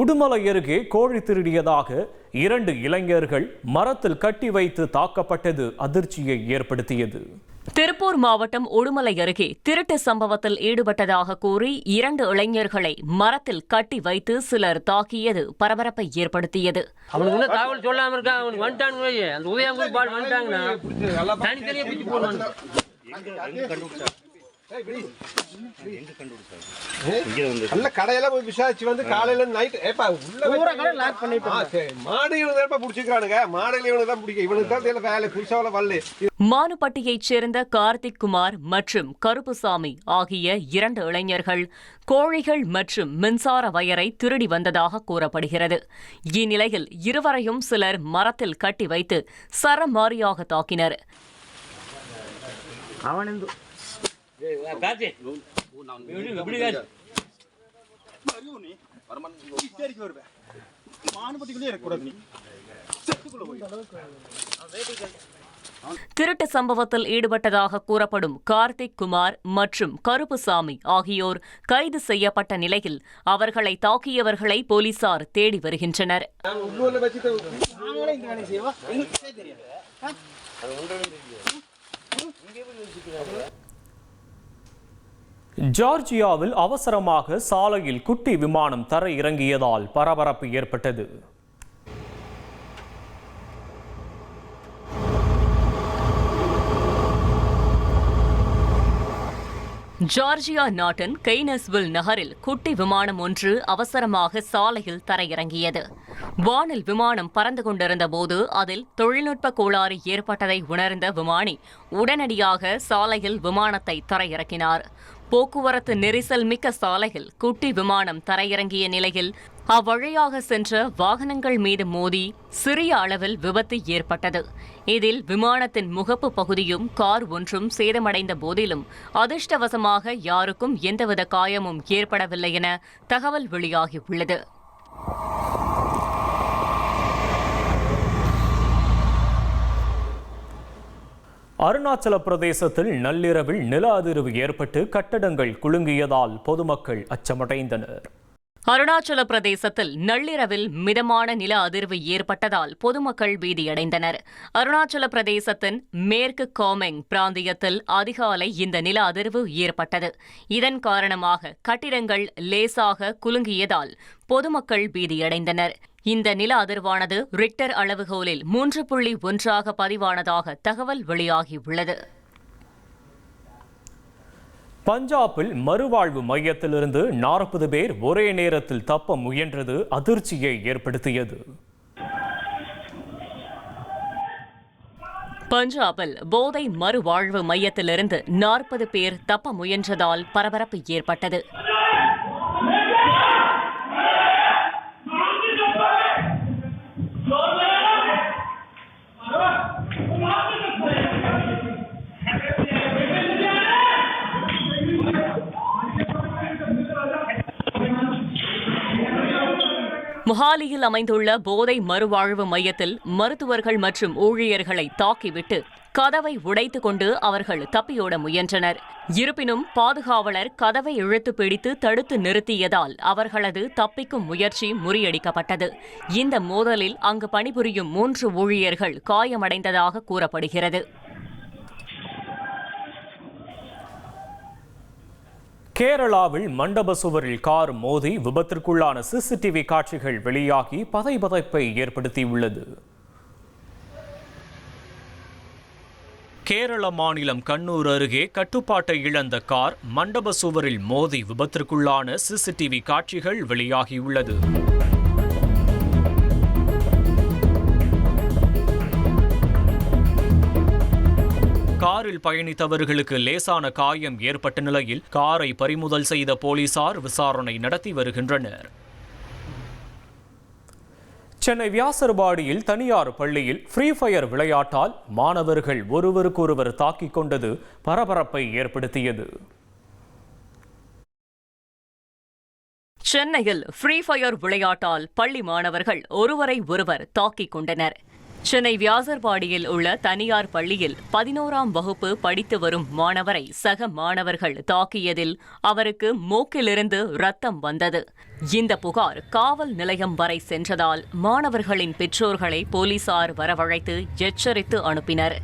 உடுமலை அருகே கோழி திருடியதாக 2 இளைஞர்கள் மரத்தில் கட்டி வைத்து தாக்கப்பட்டது அதிர்ச்சியை ஏற்படுத்தியது. திருப்பூர் மாவட்டம் உடுமலை அருகே திருட்டு சம்பவத்தில் ஈடுபட்டதாக கூறி 2 இளைஞர்களை மரத்தில் கட்டி வைத்து சிலர் தாக்கியது பரபரப்பை ஏற்படுத்தியது. கடையில போய் விசாரிச்சு வந்து காலையில நைட் மானுப்பட்டியைச் சேர்ந்த கார்த்திக் குமார் மற்றும் கருப்புசாமி ஆகிய 2 இளைஞர்கள் கோழிகள் மற்றும் மின்சார வயரை திருடி வந்ததாக கூறப்படுகிறது. இந்நிலையில் இருவரையும் சிலர் மரத்தில் கட்டி வைத்து சரமாரியாக தாக்கினர். திருட்டு சம்பவத்தில் ஈடுபட்டதாக கூறப்படும் கார்த்திக் குமார் மற்றும் கருப்புசாமி ஆகியோர் கைது செய்யப்பட்ட நிலையில் அவர்களை தாக்கியவர்களை போலீசார் தேடி வருகின்றனர். ஜார்ஜியாவில் அவசரமாக சாலையில் குட்டி விமானம் தரை இறங்கியதால் பரபரப்பு ஏற்பட்டது. ஜார்ஜியா நாட்டின் கெய்னஸ்வில் நகரில் குட்டி விமானம் ஒன்று அவசரமாக சாலையில் தரையிறங்கியது. வானில் விமானம் பறந்து கொண்டிருந்த போது அதில் தொழில்நுட்ப கோளாறு ஏற்பட்டதை உணர்ந்த விமானி உடனடியாக சாலையில் விமானத்தை தரையிறக்கினார். போக்குவரத்து நெரிசல் மிக்க சாலையில் குட்டி விமானம் தரையிறங்கிய நிலையில் அவ்வழியாக சென்ற வாகனங்கள் மீது மோதி சிறிய அளவில் விபத்து ஏற்பட்டது. இதில் விமானத்தின் முகப்பு பகுதியும் கார் ஒன்றும் சேதமடைந்த போதிலும் அதிர்ஷ்டவசமாக யாருக்கும் எந்தவித காயமும் ஏற்படவில்லை என தகவல் வெளியாகியுள்ளது. அருணாச்சல பிரதேசத்தில் நள்ளிரவில் நில அதிர்வு ஏற்பட்டு கட்டடங்கள் குலுங்கியதால் பொதுமக்கள் அச்சமடைந்தனர். அருணாச்சல பிரதேசத்தில் நள்ளிரவில் மிதமான நில அதிர்வு ஏற்பட்டதால் பொதுமக்கள் பீதியடைந்தனர். அருணாச்சல பிரதேசத்தின் மேற்கு காமெங் பிராந்தியத்தில் அதிகாலை இந்த நில அதிர்வு ஏற்பட்டது. இதன் காரணமாக கட்டிடங்கள் லேசாக குலுங்கியதால் பொதுமக்கள் பீதியடைந்தனர். இந்த நில அதிர்வானது ரிக்டர் அளவுகோலில் 3.1 பதிவானதாக தகவல் வெளியாகியுள்ளது. பஞ்சாபில் மறுவாழ்வு மையத்திலிருந்து 40 பேர் ஒரே நேரத்தில் தப்ப முயன்றது அதிர்ச்சியை ஏற்படுத்தியது. பஞ்சாபில் போதை மறுவாழ்வு மையத்திலிருந்து 40 பேர் தப்ப முயன்றதால் பரபரப்பு ஏற்பட்டது. மொஹாலியில் அமைந்துள்ள போதை மறுவாழ்வு மையத்தில் மருத்துவர்கள் மற்றும் ஊழியர்களை தாக்கிவிட்டு கதவை உடைத்துக் கொண்டு அவர்கள் தப்பியோட முயன்றனர். இருப்பினும் பாதுகாவலர் கதவை இழுத்து பிடித்து தடுத்து நிறுத்தியதால் அவர்களது தப்பிக்கும் முயற்சி முறியடிக்கப்பட்டது. இந்த மோதலில் அங்கு பணிபுரியும் 3 ஊழியர்கள் காயமடைந்ததாக கூறப்படுகிறது. கேரளாவில் மண்டப சுவரில் கார் மோதி விபத்திற்குள்ளான சிசிடிவி காட்சிகள் வெளியாகி பதைபதைப்பை ஏற்படுத்தியுள்ளது. கேரள மாநிலம் கண்ணூர் அருகே கட்டுப்பாட்டை இழந்த கார் மண்டப சுவரில் மோதி விபத்திற்குள்ளான சிசிடிவி காட்சிகள் வெளியாகியுள்ளது. காரில் பயணித்தவர்களுக்கு லேசான காயம் ஏற்பட்ட நிலையில் காரை பறிமுதல் செய்த போலீசார் விசாரணை நடத்தி வருகின்றனர். சென்னை வியாசர்பாடியில் தனியார் பள்ளியில் ஃப்ரீ ஃபயர் விளையாட்டால் மாணவர்கள் ஒருவருக்கொருவர் தாக்கிக் கொண்டது பரபரப்பை ஏற்படுத்தியது. சென்னையில் ஃப்ரீ ஃபயர் விளையாட்டால் பள்ளி மாணவர்கள் ஒருவரை ஒருவர் தாக்கிக் கொண்டனர். சென்னை வியாசர்பாடியில் உள்ள தனியார் பள்ளியில் 11ஆம் வகுப்பு படித்து வரும் மாணவரை சக மாணவர்கள் தாக்கியதில் அவருக்கு மூக்கிலிருந்து ரத்தம் வந்தது. இந்த புகார் காவல் நிலையம் வரை சென்றதால் மாணவர்களின் பெற்றோர்களை போலீசார் வரவழைத்து எச்சரித்து அனுப்பினர்.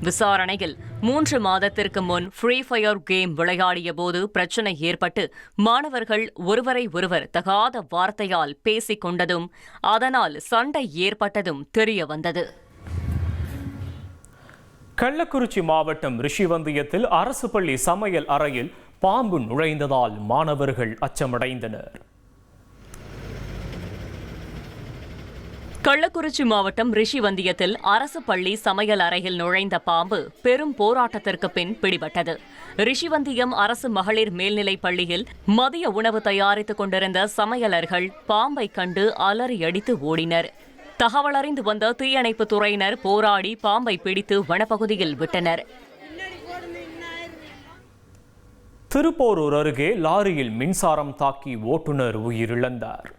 விசாரணையில் 3 மாதத்திற்கு முன் ஃப்ரீ ஃபயர் கேம் விளையாடிய போது பிரச்சினை ஏற்பட்டு மாணவர்கள் ஒருவரை ஒருவர் தகாத வார்த்தையால் பேசிக் கொண்டதும் அதனால் சண்டை ஏற்பட்டதும் தெரிய வந்தது. கள்ளக்குறிச்சி மாவட்டம் ரிஷிவந்தியத்தில் அரசு பள்ளி சமையல் அறையில் பாம்பு நுழைந்ததால் மாணவர்கள் அச்சமடைந்தனர். கள்ளக்குறிச்சி மாவட்டம் ரிஷிவந்தியத்தில் அரசு பள்ளி சமையல் அறையில் நுழைந்த பாம்பு பெரும் போராட்டத்திற்கு பின் பிடிபட்டது. ரிஷிவந்தியம் அரசு மகளிர் மேல்நிலைப் பள்ளியில் மதிய உணவு தயாரித்துக் கொண்டிருந்த சமையலர்கள் பாம்பை கண்டு அலறி அடித்து ஓடினர். தகவலறிந்து வந்த தீயணைப்புத் துறையினர் போராடி பாம்பை பிடித்து வனப்பகுதியில் விட்டனர். திருப்போரூர் அருகே லாரியில் மின்சாரம் தாக்கி ஓட்டுநர் உயிரிழந்தார்.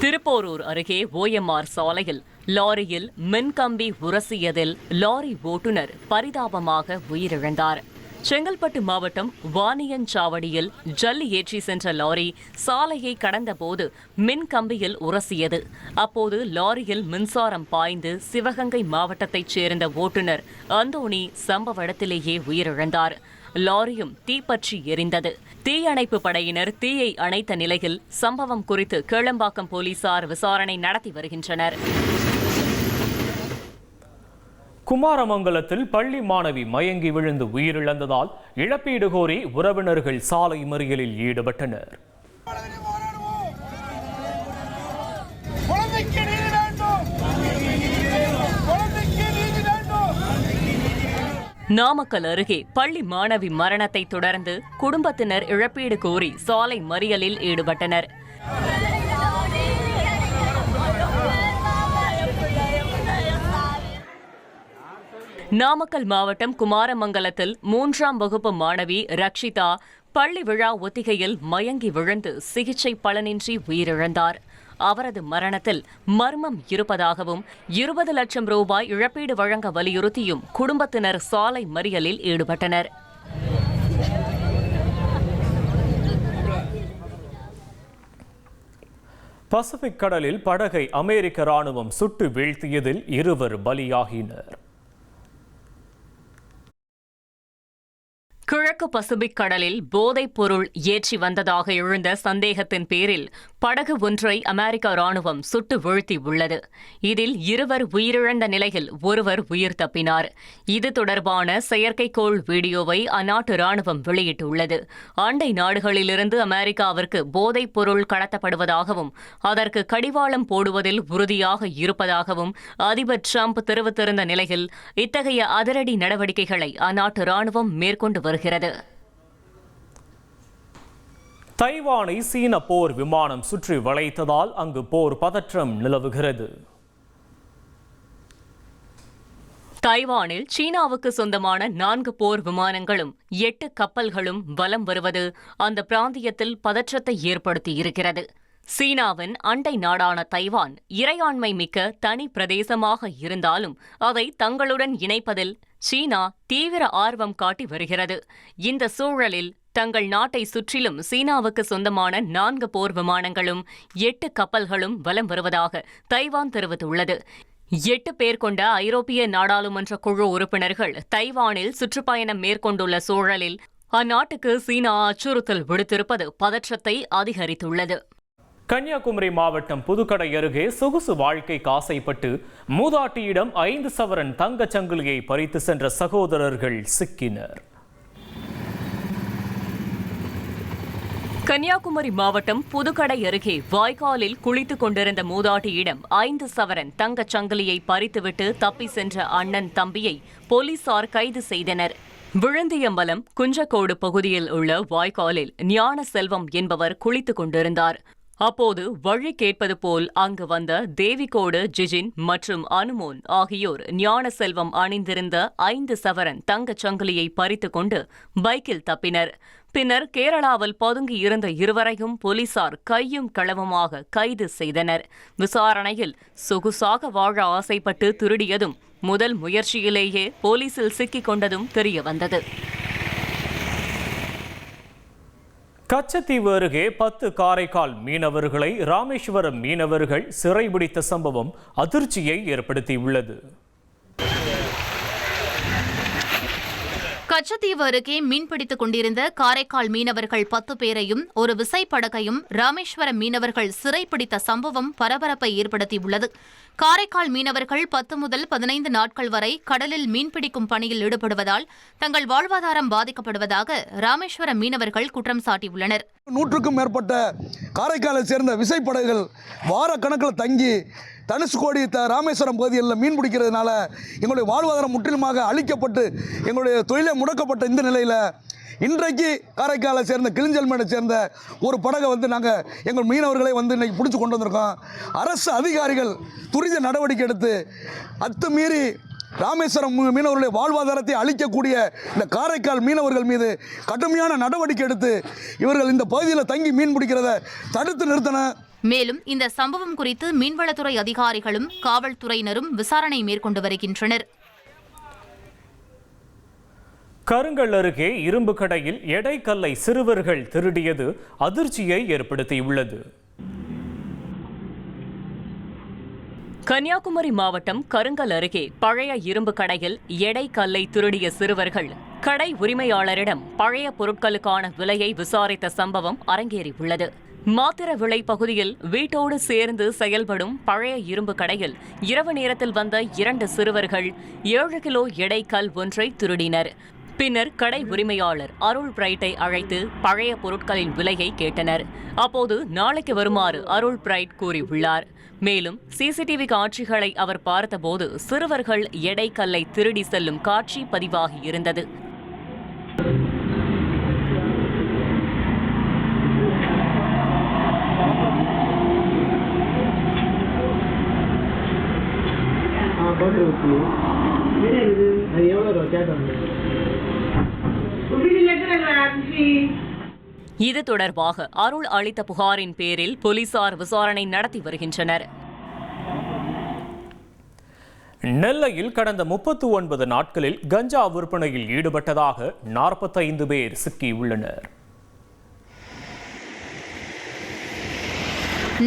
திருப்போரூர் அருகே ஓஎம்ஆர் சாலையில் லாரியில் மின்கம்பி உரசியதில் லாரி ஓட்டுநர் பரிதாபமாக உயிரிழந்தார். செங்கல்பட்டு மாவட்டம் வாணியஞ்சாவடியில் ஜல்லி ஏற்றி சென்ற லாரி சாலையை கடந்தபோது மின்கம்பியில் உரசியது. அப்போது லாரியில் மின்சாரம் பாய்ந்து சிவகங்கை மாவட்டத்தைச் சேர்ந்த ஓட்டுநர் அந்தோணி சம்பவ இடத்திலேயே உயிரிழந்தார். லாரியும் தீப்பற்றி எரிந்தது. தீயணைப்பு படையினர் தீயை அணைத்த நிலையில் சம்பவம் குறித்து கேளம்பாக்கம் போலீசார் விசாரணை நடத்தி வருகின்றனர். குமாரமங்கலத்தில் பள்ளி மாணவி மயங்கி விழுந்து உயிரிழந்ததால் இழப்பீடு கோரி உறவினர்கள் சாலை மறியலில் ஈடுபட்டனர். நாமக்கல் அருகே பள்ளி மாணவி மரணத்தை தொடர்ந்து குடும்பத்தினர் இழப்பீடு கோரி சாலை மறியலில் ஈடுபட்டனர். நாமக்கல் மாவட்டம் குமாரமங்கலத்தில் 3ஆம் வகுப்பு மாணவி ரக்ஷிதா பள்ளி விழா ஒத்திகையில் மயங்கி விழுந்து சிகிச்சை பலனின்றி உயிரிழந்தார். அவரது மரணத்தில் மர்மம் இருப்பதாகவும் 20 லட்சம் ரூபாய் இழப்பீடு வழங்க வலியுறுத்தியும் குடும்பத்தினர் சாலை மறியலில் ஈடுபட்டனர். பசிபிக் கடலில் படகை அமெரிக்க ராணுவம் சுட்டு வீழ்த்தியதில் 2 பலியாகினர். கிழக்கு பசிபிக் கடலில் போதைப் பொருள் ஏற்றி வந்ததாக எழுந்த சந்தேகத்தின் பேரில் படகு ஒன்றை அமெரிக்க ராணுவம் சுட்டு வீழ்த்தியுள்ளது. இதில் 2 உயிரிழந்த நிலையில் ஒருவர் உயிர் தப்பினார். இது தொடர்பான செயற்கைக்கோள் வீடியோவை அந்நாட்டு ராணுவம் வெளியிட்டுள்ளது. அண்டை நாடுகளிலிருந்து அமெரிக்காவிற்கு போதைப் பொருள் கடத்தப்படுவதாகவும் அதற்கு கடிவாளம் போடுவதில் உறுதியாக இருப்பதாகவும் அதிபர் டிரம்ப் தெரிவித்திருந்த நிலையில் இத்தகைய அதிரடி நடவடிக்கைகளை அந்நாட்டு ராணுவம் மேற்கொண்டு வருகிறது. தைவானை சீன போர் விமானம் சுற்றி வளைத்ததால் அங்கு போர் பதற்றம் நிலவுகிறது. தைவானில் சீனாவுக்கு சொந்தமான 4 போர் விமானங்களும் 8 கப்பல்களும் வலம் வருவது அந்த பிராந்தியத்தில் பதற்றத்தை ஏற்படுத்தியிருக்கிறது. சீனாவின் அண்டை நாடான தைவான் இறையாண்மை மிக்க தனி பிரதேசமாக இருந்தாலும் அதை தங்களுடன் இணைப்பதில் சீனா தீவிர ஆர்வம் காட்டி வருகிறது. இந்த சூழலில் தங்கள் நாட்டை சுற்றிலும் சீனாவுக்கு சொந்தமான 4 போர் விமானங்களும் 8 கப்பல்களும் வலம் வருவதாக தைவான் தெரிவித்துள்ளது. 8 பேர் கொண்ட ஐரோப்பிய நாடாளுமன்ற குழு உறுப்பினர்கள் தைவானில் சுற்றுப்பயணம் மேற்கொண்டுள்ள சூழலில் அந்நாட்டுக்கு சீனா அச்சுறுத்தல் விடுத்திருப்பது பதற்றத்தை அதிகரித்துள்ளது. கன்னியாகுமரி மாவட்டம் புதுக்கடை அருகே சொகுசு வாழ்க்கைக்கு ஆசைப்பட்டு மூதாட்டியிடம் 5 சவரன் தங்கச் சங்கிலியை பறித்து சென்ற சகோதரர்கள் சிக்கினர். கன்னியாகுமரி மாவட்டம் புதுக்கடை அருகே வாய்க்காலில் குளித்துக் கொண்டிருந்த மூதாட்டியிடம் 5 சவரன் தங்கச் சங்கிலியை பறித்துவிட்டு தப்பி சென்ற அண்ணன் தம்பியை போலீசார் கைது செய்தனர். விழுந்தியம்பலம் குஞ்சக்கோடு பகுதியில் உள்ள வாய்க்காலில் ஞான செல்வம் என்பவர் குளித்துக் கொண்டிருந்தார். அப்போது வழி கேட்பது போல் அங்கு வந்த தேவிகோடு ஜிஜின் மற்றும் அனுமோன் ஆகியோர் ஞான செல்வம் அணிந்திருந்த 5 சவரன் தங்கச் சங்கிலியை பறித்துக் கொண்டு பைக்கில் தப்பினர். பின்னர் கேரளாவில் பதுங்கி இருந்த இருவரையும் போலீசார் கையும் களவுமாக கைது செய்தனர். விசாரணையில் சொகுசாக வாழ ஆசைப்பட்டு திருடியதும் முதல் முயற்சியிலேயே போலீசில் சிக்கிக் கொண்டதும் தெரியவந்தது. கச்சத்தீவு அருகே 10 காரைக்கால் மீனவர்களை ராமேஸ்வரம் மீனவர்கள் சிறைபிடித்த சம்பவம் அதிர்ச்சியை ஏற்படுத்தியுள்ளது. கச்சத்தீவு அருகே மீன்பிடித்துக் கொண்டிருந்த காரைக்கால் மீனவர்கள் 10 பேரையும் ஒரு விசைப்படகையும் ராமேஸ்வரம் மீனவர்கள் சிறைப்பிடித்த சம்பவம் பரபரப்பை ஏற்படுத்தியுள்ளது. காரைக்கால் மீனவர்கள் 10 முதல் 15 நாட்கள் வரை கடலில் மீன்பிடிக்கும் பணியில் ஈடுபடுவதால் தங்கள் வாழ்வாதாரம் பாதிக்கப்படுவதாக ராமேஸ்வரம் மீனவர்கள் குற்றம் சாட்டியுள்ளனர். 100க்கும் மேற்பட்ட காரைக்காலை சேர்ந்த விசைப்படகுகள் வார கணக்கில் தங்கி தனுஷ்கோடி ராமேஸ்வரம் பகுதிகளில் மீன் பிடிக்கிறதுனால எங்களுடைய வாழ்வாதாரம் முற்றிலுமாக அழிக்கப்பட்டு எங்களுடைய தொழிலை முடக்கப்பட்ட இந்த நிலையில் இன்றைக்கு காரைக்காலை சேர்ந்த கிளிஞ்சல்மேடை சேர்ந்த ஒரு படகை நாங்கள் எங்கள் மீனவர்களை இன்றைக்கி பிடிச்சி கொண்டு வந்திருக்கோம். அரசு அதிகாரிகள் துரித நடவடிக்கை எடுத்து அத்துமீறி ராமேஸ்வரம் மீனவர்களுடைய வாழ்வாதாரத்தை அளிக்கக்கூடிய இந்த காரைக்கால் மீனவர்கள் மீது கடுமையான நடவடிக்கை எடுத்து இவர்கள் இந்த பகுதியில் தங்கி மீன் பிடிக்கிறத தடுத்து நிறுத்தணும். மேலும் இந்த சம்பவம் குறித்து மீன்வளத்துறை அதிகாரிகளும் காவல்துறையினரும் விசாரணை மேற்கொண்டு வருகின்றனர். கருங்கல் அருகே இரும்பு கடையில் எடைக்கல்லை சிறுவர்கள் திருடியது அதிர்ச்சியை ஏற்படுத்தியுள்ளது. கன்னியாகுமரி மாவட்டம் கருங்கல் அருகே பழைய இரும்பு கடையில் எடைக்கல்லை திருடிய சிறுவர்கள் கடை உரிமையாளரிடம் பழைய பொருட்களுக்கான விலையை விசாரித்த சம்பவம் அரங்கேறியுள்ளது. மாத்திர விலை பகுதியில் வீட்டோடு சேர்ந்து செயல்படும் பழைய இரும்பு கடையில் இரவு நேரத்தில் வந்த 2 சிறுவர்கள் 7 கிலோ எடைக்கல் ஒன்றை திருடினர். பின்னர் கடை உரிமையாளர் அருள் பிரைட்டை அழைத்து பழைய பொருட்களின் விலையை கேட்டனர். அப்போது நாளைக்கு வருமாறு அருள் பிரைட் கூறியுள்ளார். மேலும் சிசிடிவி காட்சிகளை அவர் பார்த்தபோது சிறுவர்கள் எடைக்கல்லை திருடி செல்லும் காட்சி பதிவாகி இருந்தது. இது தொடர்பாக அருள் அளித்த புகாரின் பேரில் போலீசார் விசாரணை நடத்தி வருகின்றனர். நெல்லையில் கடந்த 39 நாட்களில் கஞ்சா விற்பனையில் ஈடுபட்டதாக 45 பேர் சிக்கியுள்ளனர்.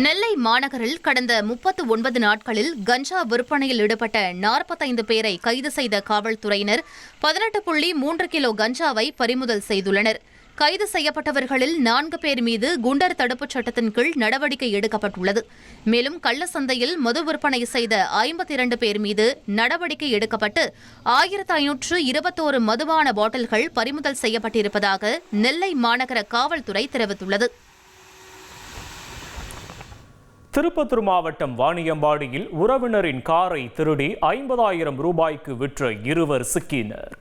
நெல்லை மாநகரில் கடந்த 39 நாட்களில் கஞ்சா விற்பனையில் ஈடுபட்ட 45 பேரை கைது செய்த காவல்துறையினர் 18.3 கிலோ கஞ்சாவை பறிமுதல் செய்துள்ளனர். கைது செய்யப்பட்டவர்களில் 4 பேர் மீது குண்டர் தடுப்புச் சட்டத்தின் கீழ் நடவடிக்கை எடுக்கப்பட்டுள்ளது. மேலும் கள்ளசந்தையில் மது விற்பனை செய்த 52 பேர் மீது நடவடிக்கை எடுக்கப்பட்டு 1521 மதுபான பாட்டில்கள் பறிமுதல் செய்யப்பட்டிருப்பதாக நெல்லை மாநகர காவல்துறை தெரிவித்துள்ளது. திருப்பத்தூர் மாவட்டம் வாணியம்பாடியில் உறவினரின் காரை திருடி 50,000 ரூபாய்க்கு விற்ற 2 சிக்கினர்.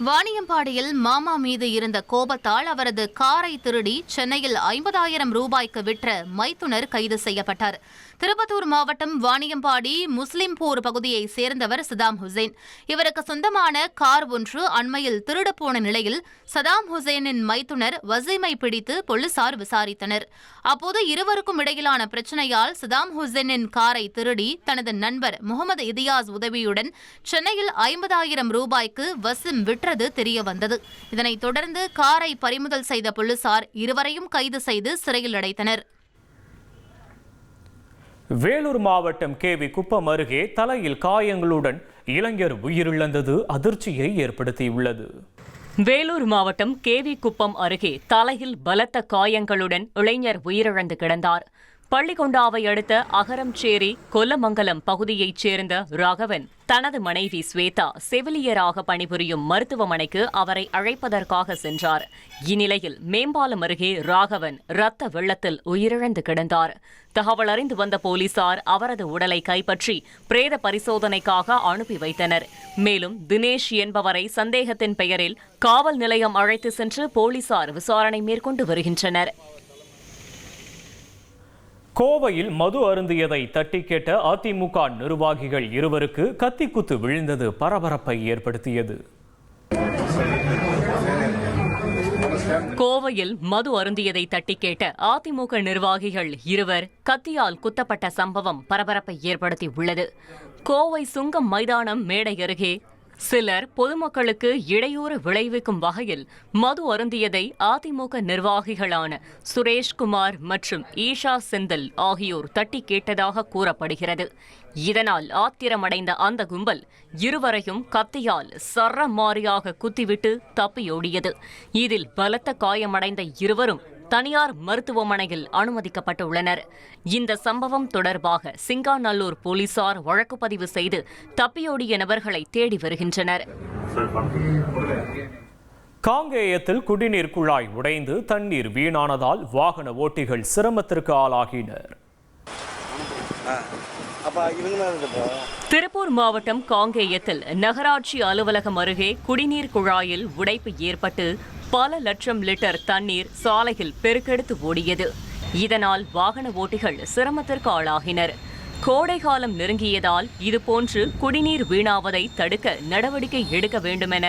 வாணியம்பாடியில் மாமா மீது இருந்த கோபத்தால் அவரது காரை திருடி சென்னையில் 50,000 ரூபாய்க்கு விற்ற மைத்துனர் கைது செய்யப்பட்டார். திருப்பத்தூர் மாவட்டம் வாணியம்பாடி முஸ்லிம்பூர் பகுதியைச் சேர்ந்தவர் சதாம் ஹுசேன். இவருக்கு சொந்தமான கார் ஒன்று அண்மையில் திருடு போன நிலையில் சதாம் ஹுசேனின் மைத்துனர் வசீமை பிடித்து போலீசார் விசாரித்தனர். அப்போது இருவருக்கும் இடையிலான பிரச்சனையால் சதாம் ஹுசேனின் காரை திருடி தனது நண்பர் முகமது இதியாஸ் உதவியுடன் சென்னையில் 50,000 ரூபாய்க்கு வசீம் விற்றது தெரியவந்தது. இதனைத் தொடர்ந்து காரை பறிமுதல் செய்த போலீசார் இருவரையும் கைது செய்து சிறையில் அடைத்தனர். வேலூர் மாவட்டம் கேவி குப்பம் அருகே தலையில் காயங்களுடன் இளைஞர் உயிரிழந்தது அதிர்ச்சியை ஏற்படுத்தியுள்ளது. வேலூர் மாவட்டம் கேவி குப்பம் அருகே தலையில் பலத்த காயங்களுடன் இளைஞர் உயிரிழந்து கிடந்தார். பள்ளிகொண்டாவை அடுத்த அகரம்சேரி கொல்லமங்கலம் பகுதியைச் சேர்ந்த ராகவன் தனது மனைவி ஸ்வேதா செவிலியராக பணிபுரியும் மருத்துவமனைக்கு அவரை அழைப்பதற்காக சென்றார். இந்நிலையில் மேம்பாலம் அருகே ராகவன் இரத்த வெள்ளத்தில் உயிரிழந்து கிடந்தார். தகவல் அறிந்து வந்த போலீசார் அவரது உடலை கைப்பற்றி பிரேத பரிசோதனைக்காக அனுப்பி வைத்தனர். மேலும் தினேஷ் என்பவரை சந்தேகத்தின் பெயரில் காவல் நிலையம் அழைத்து சென்று போலீசார் விசாரணை மேற்கொண்டு வருகின்றனர். கோவையில் மது அருந்தியதை தட்டி கேட்ட அதிமுக நிர்வாகிகள் 2 கத்திக்குத்து விழுந்தது பரபரப்பை ஏற்படுத்தியது. கோவையில் மது அருந்தியதை தட்டி கேட்ட அதிமுக நிர்வாகிகள் இருவர் கத்தியால் குத்தப்பட்ட சம்பவம் பரபரப்பை ஏற்படுத்தியுள்ளது. கோவை சுங்கம் மைதானம் மேடை அருகே சிலர் பொதுமக்களுக்கு இடையூறு விளைவிக்கும் வகையில் மது அருந்தியதை அதிமுக நிர்வாகிகளான சுரேஷ்குமார் மற்றும் ஈஷா செந்தில் ஆகியோர் தட்டி கேட்டதாக கூறப்படுகிறது. இதனால் ஆத்திரமடைந்த அந்த கும்பல் இருவரையும் கத்தியால் சரமாரியாக குத்திவிட்டு தப்பியோடியது. இதில் பலத்த காயமடைந்த இருவரும் தனியார் மருத்துவமனையில் அனுமதிக்கப்பட்டுள்ளனர். இந்த சம்பவம் தொடர்பாக சிங்காநல்லூர் போலீசார் வழக்கு பதிவு செய்து தப்பியோடிய நபர்களை தேடி வருகின்றனர். காங்கேயத்தில் குடிநீர் குழாய் உடைந்து தண்ணீர் வீணானதால் வாகன ஓட்டிகள் சிரமத்திற்கு ஆளாகினர். திருப்பூர் மாவட்டம் காங்கேயத்தில் நகராட்சி அலுவலகம் அருகே குடிநீர் குழாயில் உடைப்பு ஏற்பட்டு பல லட்சம் லிட்டர் தண்ணீர் சாலையில் பெருக்கெடுத்து ஓடியது. இதனால் வாகன ஓட்டிகள் சிரமத்திற்கு ஆளாகினர். கோடைகாலம் நெருங்கியதால் இதுபோன்று குடிநீர் வீணாவதை தடுக்க நடவடிக்கை எடுக்க வேண்டுமென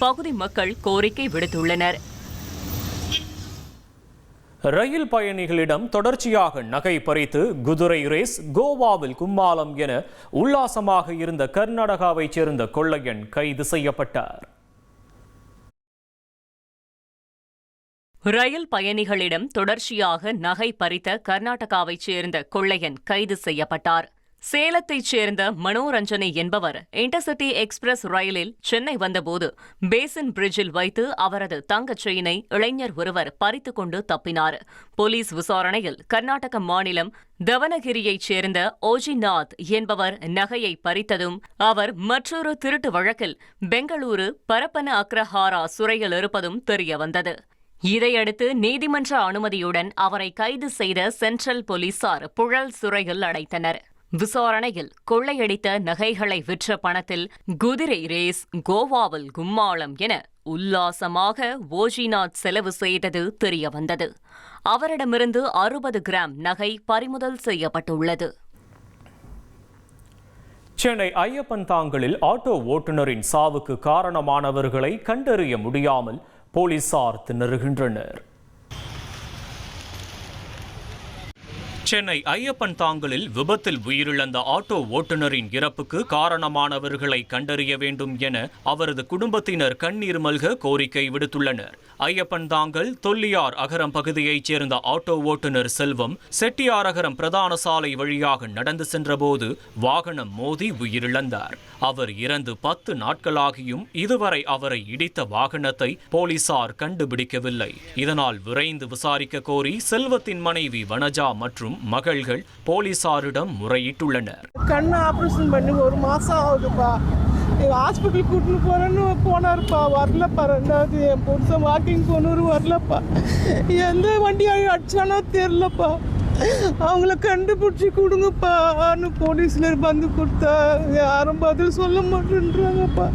பகுதி மக்கள் கோரிக்கை விடுத்துள்ளனர். ரயில் பயணிகளிடம் தொடர்ச்சியாக நகை பறித்து குதிரை ரேஸ், கோவாவில் கும்மாளம் என உல்லாசமாக இருந்த கர்நாடகாவைச் சேர்ந்த கொள்ளையன் கைது செய்யப்பட்டார். ரயில் பயணிகளிடம் தொடர்ச்சியாக நகை பறித்த கர்நாடகாவைச் சேர்ந்த கொள்ளையன் கைது செய்யப்பட்டார். சேலத்தைச் சேர்ந்த மனோரஞ்சனி என்பவர் இன்டர்சிட்டி எக்ஸ்பிரஸ் ரயிலில் சென்னை வந்தபோது பேசின் பிரிட்ஜில் வைத்து அவரது தங்கச் செயினை இளைஞர் ஒருவர் பறித்துக் கொண்டு தப்பினார். போலீஸ் விசாரணையில் கர்நாடக மாநிலம் தவனகிரியைச் சேர்ந்த ஓஜிநாத் என்பவர் நகையை பறித்ததும் அவர் மற்றொரு திருட்டு வழக்கில் பெங்களூரு பரப்பன அக்ரஹாரா சிறையில் இருப்பதும் தெரியவந்தது. இதையடுத்து நீதிமன்ற அனுமதியுடன் அவரை கைது செய்த சென்ட்ரல் போலீசார் புழல் சிறையில் அடைத்தனர். விசாரணையில் கொள்ளையடித்த நகைகளை விற்ற பணத்தில் குதிரை ரேஸ், கோவாவில் கும்மாளம் என உல்லாசமாக ஓஜிநாத் செலவு செய்தது தெரியவந்தது. அவரிடமிருந்து 60 கிராம் நகை பறிமுதல் செய்யப்பட்டுள்ளது. சென்னை ஐயப்பன் தாங்கலில் ஆட்டோ ஓட்டுநரின் சாவுக்கு காரணமானவர்களை கண்டறிய முடியாமல் போலீசார் திணறுகின்றனர். சென்னை ஐயப்பன் தாங்கலில் விபத்தில் உயிரிழந்த ஆட்டோ ஓட்டுநரின் இறப்புக்கு காரணமானவர்களை கண்டறிய வேண்டும் என அவரது குடும்பத்தினர் கண்ணீர் மல்க கோரிக்கை விடுத்துள்ளனர். ஐயப்பன் தாங்கல் தொல்லியார் அகரம் பகுதியைச் சேர்ந்த ஆட்டோ ஓட்டுநர் செல்வம் செட்டியார் அகரம் பிரதான சாலை வழியாக நடந்து சென்றபோது வாகனம் மோதி உயிரிழந்தார். அவர் இறந்து 10 நாட்களாகியும் இதுவரை அவரை இடித்த வாகனத்தை போலீசார் கண்டுபிடிக்கவில்லை. இதனால் விரைந்து விசாரிக்க கோரி செல்வத்தின் மனைவி வனஜா மற்றும் மகள்கள் போலீசாரிடம் முறையிட்டுள்ளனர். கண்ணு ஆபரேஷன் பண்ணி 1 மாசம் ஆகுதுப்பா. ஹாஸ்பிட்டல் கூட்டின்னு போறேன்னு போனாருப்பா, வரலப்பா. 2வது என் புருஷன் வாக்கிங் போனூர் வரலப்பா. எந்த வண்டி அடிச்சானோ தெரியலப்பா. அவங்கள கண்டுபிடிச்சி கொடுங்கப்பான்னு போலீஸ்ல வந்து கொடுத்தா யாரும் பதில் சொல்ல மாட்டேன்றாங்கப்பா.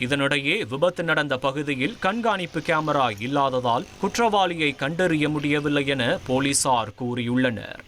இதனிடையே விபத்து நடந்த பகுதியில் கண்காணிப்பு கேமரா இல்லாததால் குற்றவாளியை கண்டறிய முடியவில்லை என போலீசார் கூறியுள்ளனர்.